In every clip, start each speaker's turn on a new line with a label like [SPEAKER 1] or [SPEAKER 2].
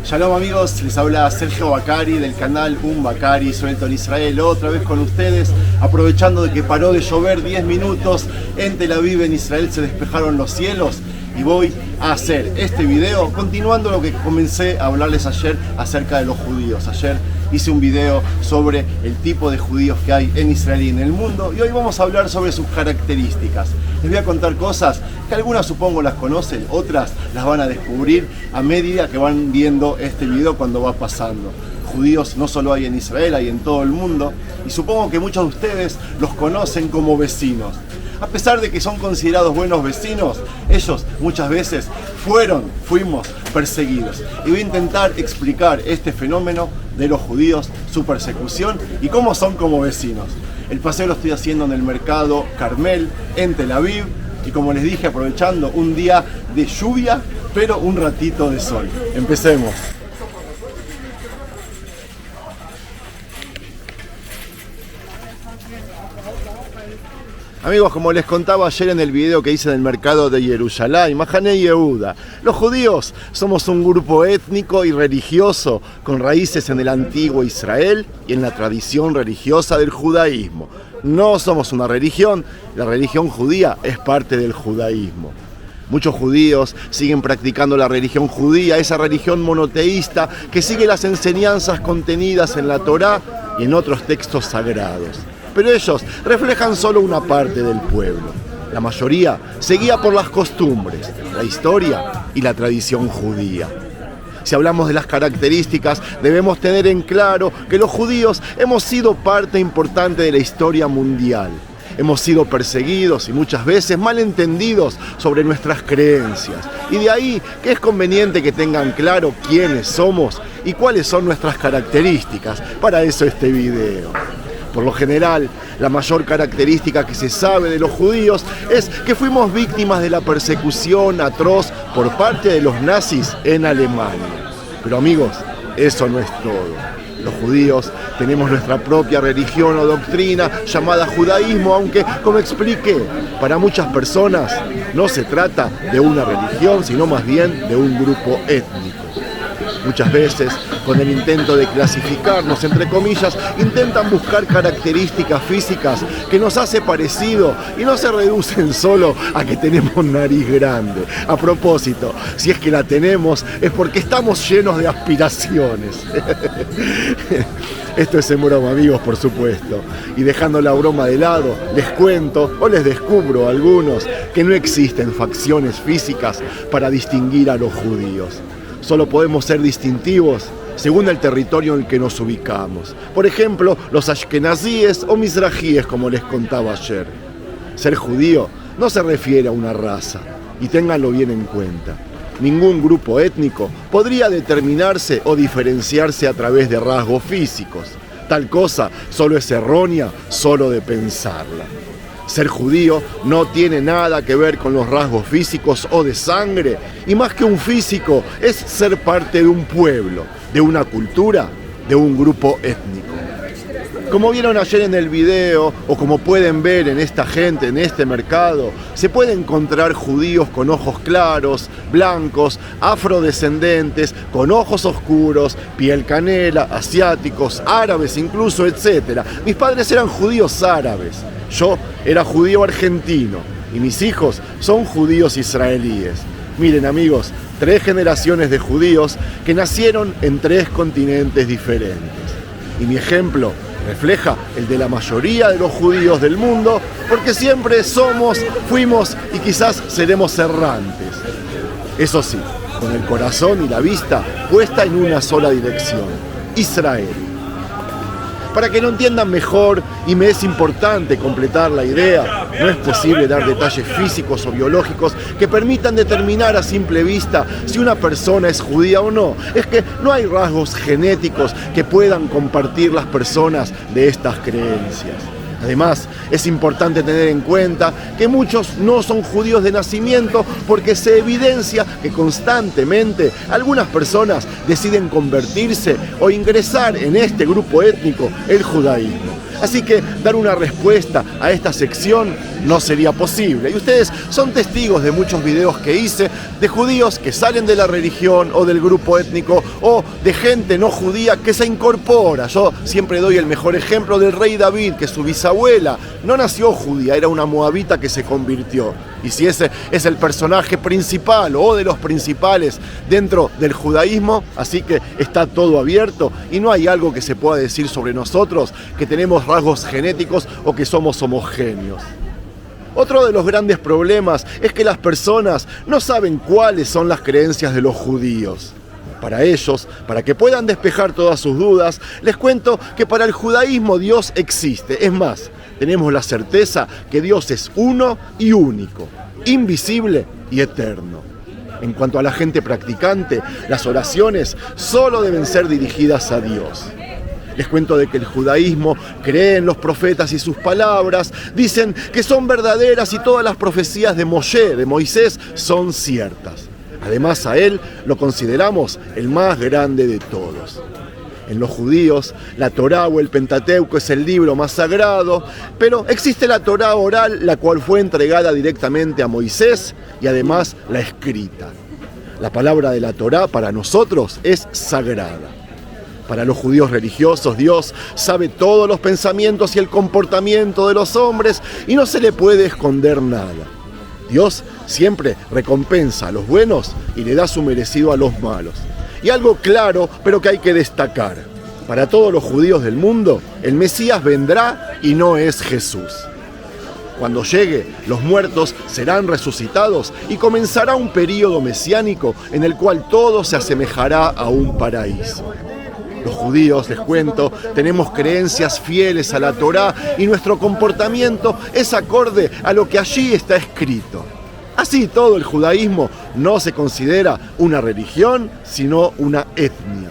[SPEAKER 1] Shalom amigos, les habla Sergio Bacari del canal Un Bacari suelto en Israel, otra vez con ustedes, aprovechando de que paró de llover 10 minutos en Tel Aviv, en Israel se despejaron los cielos y voy a hacer este video continuando lo que comencé a hablarles ayer acerca de los judíos. Ayer hice un video sobre el tipo de judíos que hay en Israel y en el mundo y hoy vamos a hablar sobre sus características. Les voy a contar cosas que algunas supongo las conocen, otras las van a descubrir a medida que van viendo este video cuando va pasando. Judíos no solo hay en Israel, hay en todo el mundo y supongo que muchos de ustedes los conocen como vecinos. A pesar de que son considerados buenos vecinos, ellos muchas veces fuimos perseguidos. Y voy a intentar explicar este fenómeno de los judíos, su persecución y cómo son como vecinos. El paseo lo estoy haciendo en el mercado Carmel, en Tel Aviv, y como les dije, aprovechando un día de lluvia, pero un ratito de sol. Empecemos. Amigos, como les contaba ayer en el video que hice en el mercado de Jerusalén, Mahané Yehuda, los judíos somos un grupo étnico y religioso con raíces en el antiguo Israel y en la tradición religiosa del judaísmo. No somos una religión, la religión judía es parte del judaísmo. Muchos judíos siguen practicando la religión judía, esa religión monoteísta que sigue las enseñanzas contenidas en la Torá y en otros textos sagrados. Pero ellos reflejan solo una parte del pueblo. La mayoría se guía por las costumbres, la historia y la tradición judía. Si hablamos de las características, debemos tener en claro que los judíos hemos sido parte importante de la historia mundial. Hemos sido perseguidos y muchas veces malentendidos sobre nuestras creencias. Y de ahí que es conveniente que tengan claro quiénes somos y cuáles son nuestras características. Para eso este video. Por lo general, la mayor característica que se sabe de los judíos es que fuimos víctimas de la persecución atroz por parte de los nazis en Alemania. Pero amigos, eso no es todo. Los judíos tenemos nuestra propia religión o doctrina llamada judaísmo, aunque, como expliqué, para muchas personas no se trata de una religión, sino más bien de un grupo étnico. Muchas veces, con el intento de clasificarnos, entre comillas, intentan buscar características físicas que nos hace parecido y no se reducen solo a que tenemos nariz grande. A propósito, si es que la tenemos, es porque estamos llenos de aspiraciones. Esto es en broma, amigos, por supuesto. Y dejando la broma de lado, les cuento o les descubro a algunos que no existen facciones físicas para distinguir a los judíos. Solo podemos ser distintivos según el territorio en el que nos ubicamos. Por ejemplo, los ashkenazíes o mizrajíes, como les contaba ayer. Ser judío no se refiere a una raza, y ténganlo bien en cuenta. Ningún grupo étnico podría determinarse o diferenciarse a través de rasgos físicos. Tal cosa solo es errónea, solo de pensarla. Ser judío no tiene nada que ver con los rasgos físicos o de sangre, y más que un físico, es ser parte de un pueblo, de una cultura, de un grupo étnico. Como vieron ayer en el video, o como pueden ver en esta gente, en este mercado, se puede encontrar judíos con ojos claros, blancos, afrodescendentes, con ojos oscuros, piel canela, asiáticos, árabes incluso, etc. Mis padres eran judíos árabes. Yo era judío argentino y mis hijos son judíos israelíes. Miren amigos, 3 generaciones de judíos que nacieron en 3 continentes diferentes. Y mi ejemplo refleja el de la mayoría de los judíos del mundo, porque siempre somos, fuimos y quizás seremos errantes. Eso sí, con el corazón y la vista puesta en una sola dirección, Israel. Para que lo entiendan mejor, y me es importante completar la idea, no es posible dar detalles físicos o biológicos que permitan determinar a simple vista si una persona es judía o no. Es que no hay rasgos genéticos que puedan compartir las personas de estas creencias. Además, es importante tener en cuenta que muchos no son judíos de nacimiento porque se evidencia que constantemente algunas personas deciden convertirse o ingresar en este grupo étnico, el judaísmo. Así que dar una respuesta a esta sección no sería posible. Y ustedes son testigos de muchos videos que hice de judíos que salen de la religión o del grupo étnico o de gente no judía que se incorpora. Yo siempre doy el mejor ejemplo del rey David, que su bisabuela no nació judía, era una moabita que se convirtió. Y si ese es el personaje principal o de los principales dentro del judaísmo, así que está todo abierto y no hay algo que se pueda decir sobre nosotros que tenemos rasgos genéticos o que somos homogéneos. Otro de los grandes problemas es que las personas no saben cuáles son las creencias de los judíos. Para ellos, para que puedan despejar todas sus dudas, les cuento que para el judaísmo Dios existe. Es más, tenemos la certeza que Dios es uno y único, invisible y eterno. En cuanto a la gente practicante, las oraciones solo deben ser dirigidas a Dios. Les cuento de que el judaísmo cree en los profetas y sus palabras, dicen que son verdaderas y todas las profecías de Moshe, de Moisés, son ciertas. Además, a él lo consideramos el más grande de todos. En los judíos, la Torá o el Pentateuco es el libro más sagrado, pero existe la Torá oral, la cual fue entregada directamente a Moisés y además la escrita. La palabra de la Torá para nosotros es sagrada. Para los judíos religiosos, Dios sabe todos los pensamientos y el comportamiento de los hombres y no se le puede esconder nada. Dios siempre recompensa a los buenos y le da su merecido a los malos. Y algo claro, pero que hay que destacar. Para todos los judíos del mundo, el Mesías vendrá y no es Jesús. Cuando llegue, los muertos serán resucitados y comenzará un período mesiánico en el cual todo se asemejará a un paraíso. Los judíos, les cuento, tenemos creencias fieles a la Torá y nuestro comportamiento es acorde a lo que allí está escrito. Así todo el judaísmo no se considera una religión, sino una etnia.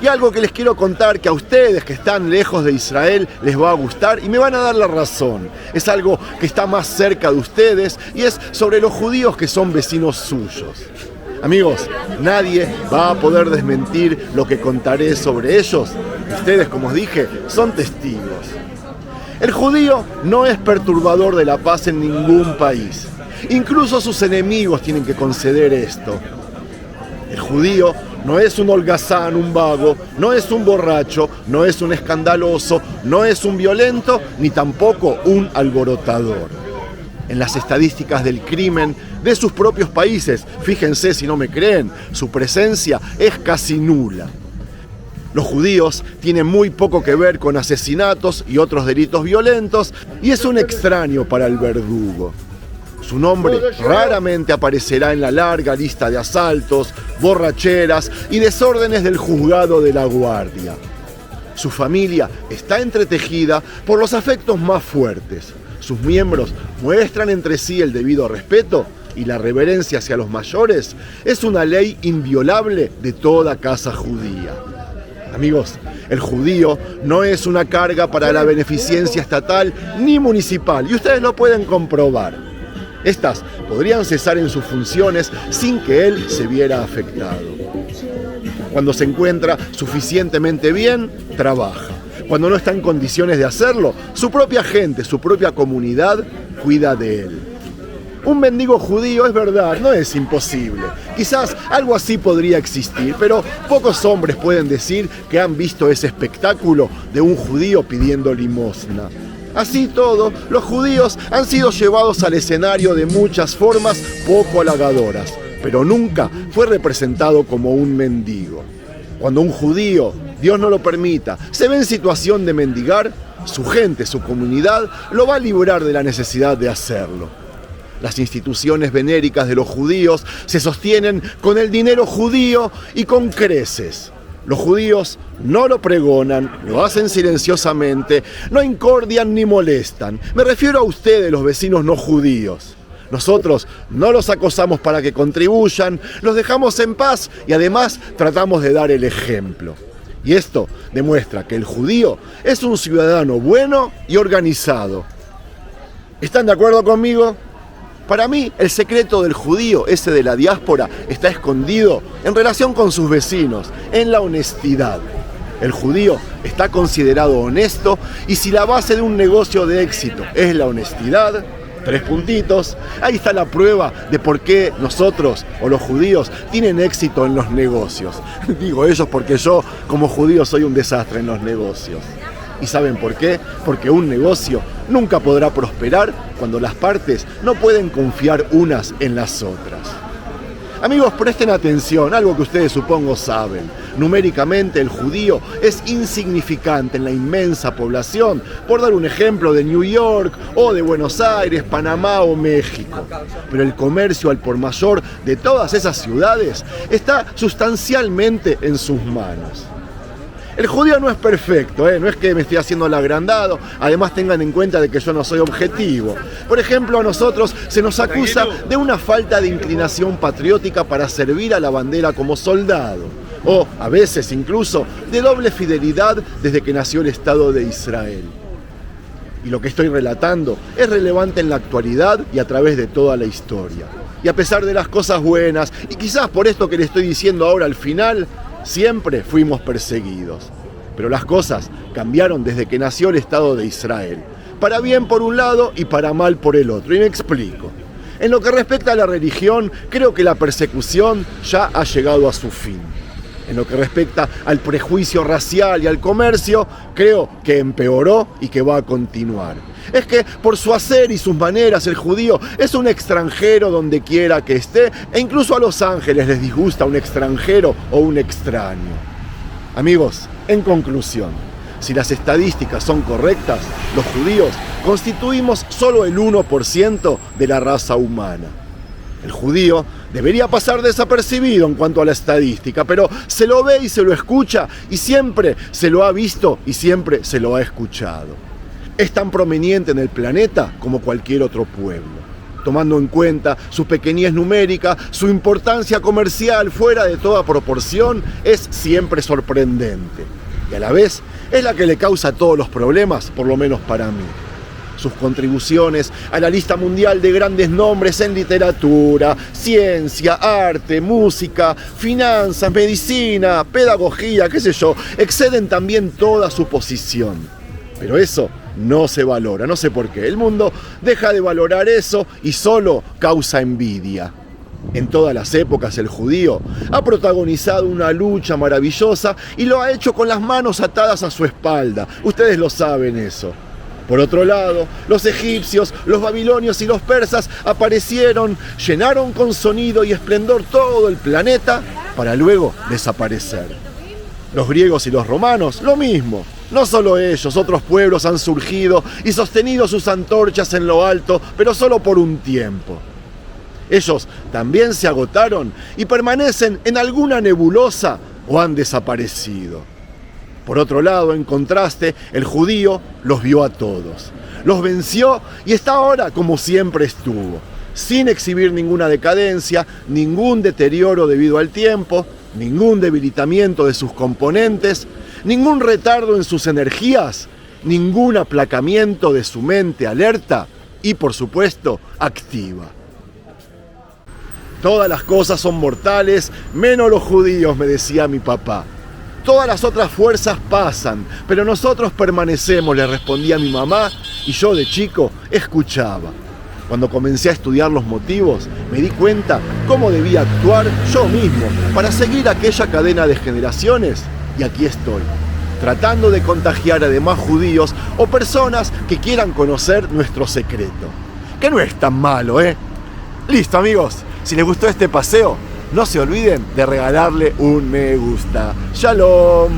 [SPEAKER 1] Y algo que les quiero contar que a ustedes que están lejos de Israel les va a gustar y me van a dar la razón. Es algo que está más cerca de ustedes y es sobre los judíos que son vecinos suyos. Amigos, nadie va a poder desmentir lo que contaré sobre ellos. Ustedes, como os dije, son testigos. El judío no es perturbador de la paz en ningún país. Incluso sus enemigos tienen que conceder esto. El judío no es un holgazán, un vago, no es un borracho, no es un escandaloso, no es un violento, ni tampoco un alborotador. En las estadísticas del crimen de sus propios países, fíjense si no me creen, su presencia es casi nula. Los judíos tienen muy poco que ver con asesinatos y otros delitos violentos y es un extraño para el verdugo. Su nombre raramente aparecerá en la larga lista de asaltos, borracheras y desórdenes del juzgado de la guardia. Su familia está entretejida por los afectos más fuertes. Sus miembros muestran entre sí el debido respeto y la reverencia hacia los mayores es una ley inviolable de toda casa judía. Amigos, el judío no es una carga para la beneficencia estatal ni municipal y ustedes lo pueden comprobar. Estas podrían cesar en sus funciones sin que él se viera afectado. Cuando se encuentra suficientemente bien, trabaja. Cuando no está en condiciones de hacerlo, su propia gente, su propia comunidad, cuida de él. Un mendigo judío, es verdad, no es imposible. Quizás algo así podría existir, pero pocos hombres pueden decir que han visto ese espectáculo de un judío pidiendo limosna. Así todo, los judíos han sido llevados al escenario de muchas formas poco halagadoras, pero nunca fue representado como un mendigo. Cuando un judío, Dios no lo permita, se ve en situación de mendigar, su gente, su comunidad, lo va a librar de la necesidad de hacerlo. Las instituciones venéricas de los judíos se sostienen con el dinero judío y con creces. Los judíos no lo pregonan, lo hacen silenciosamente, no incordian ni molestan. Me refiero a ustedes, los vecinos no judíos. Nosotros no los acosamos para que contribuyan, los dejamos en paz y además tratamos de dar el ejemplo. Y esto demuestra que el judío es un ciudadano bueno y organizado. ¿Están de acuerdo conmigo? Para mí, el secreto del judío, ese de la diáspora, está escondido en relación con sus vecinos, en la honestidad. El judío está considerado honesto y si la base de un negocio de éxito es la honestidad, 3 puntitos, ahí está la prueba de por qué nosotros o los judíos tienen éxito en los negocios. Digo ellos porque yo como judío soy un desastre en los negocios. ¿Y saben por qué? Porque un negocio nunca podrá prosperar cuando las partes no pueden confiar unas en las otras. Amigos, presten atención, algo que ustedes supongo saben. Numéricamente el judío es insignificante en la inmensa población, por dar un ejemplo de New York o de Buenos Aires, Panamá o México. Pero el comercio al por mayor de todas esas ciudades está sustancialmente en sus manos. El judío no es perfecto, no es que me esté haciendo el agrandado, además tengan en cuenta de que yo no soy objetivo. Por ejemplo, a nosotros se nos acusa de una falta de inclinación patriótica para servir a la bandera como soldado, o a veces incluso de doble fidelidad desde que nació el Estado de Israel. Y lo que estoy relatando es relevante en la actualidad y a través de toda la historia. Y a pesar de las cosas buenas, y quizás por esto que le estoy diciendo ahora al final, siempre fuimos perseguidos. Pero las cosas cambiaron desde que nació el Estado de Israel. Para bien por un lado y para mal por el otro. Y me explico. En lo que respecta a la religión, creo que la persecución ya ha llegado a su fin. En lo que respecta al prejuicio racial y al comercio, creo que empeoró y que va a continuar. Es que por su hacer y sus maneras el judío es un extranjero donde quiera que esté, e incluso a los ángeles les disgusta un extranjero o un extraño. Amigos, en conclusión, si las estadísticas son correctas, los judíos constituimos solo el 1% de la raza humana. El judío debería pasar desapercibido en cuanto a la estadística, pero se lo ve y se lo escucha, y siempre se lo ha visto y siempre se lo ha escuchado. Es tan prominente en el planeta como cualquier otro pueblo. Tomando en cuenta su pequeñez numérica, su importancia comercial fuera de toda proporción, es siempre sorprendente. Y a la vez, es la que le causa todos los problemas, por lo menos para mí. Sus contribuciones a la lista mundial de grandes nombres en literatura, ciencia, arte, música, finanzas, medicina, pedagogía, qué sé yo, exceden también toda su posición. Pero eso no se valora, no sé por qué. El mundo deja de valorar eso y solo causa envidia. En todas las épocas el judío ha protagonizado una lucha maravillosa y lo ha hecho con las manos atadas a su espalda. Ustedes lo saben eso. Por otro lado, los egipcios, los babilonios y los persas aparecieron, llenaron con sonido y esplendor todo el planeta para luego desaparecer. Los griegos y los romanos, lo mismo. No solo ellos, otros pueblos han surgido y sostenido sus antorchas en lo alto, pero solo por un tiempo. Ellos también se agotaron y permanecen en alguna nebulosa o han desaparecido. Por otro lado, en contraste, el judío los vio a todos, los venció y está ahora como siempre estuvo, sin exhibir ninguna decadencia, ningún deterioro debido al tiempo, ningún debilitamiento de sus componentes, ningún retardo en sus energías, ningún aplacamiento de su mente alerta y, por supuesto, activa. Todas las cosas son mortales, menos los judíos, me decía mi papá. Todas las otras fuerzas pasan, pero nosotros permanecemos, le respondía mi mamá, y yo de chico escuchaba. Cuando comencé a estudiar los motivos, me di cuenta cómo debía actuar yo mismo para seguir aquella cadena de generaciones, y aquí estoy, tratando de contagiar a demás judíos o personas que quieran conocer nuestro secreto. Que no es tan malo, ¿eh? Listo, amigos, si les gustó este paseo, no se olviden de regalarle un me gusta. ¡Shalom!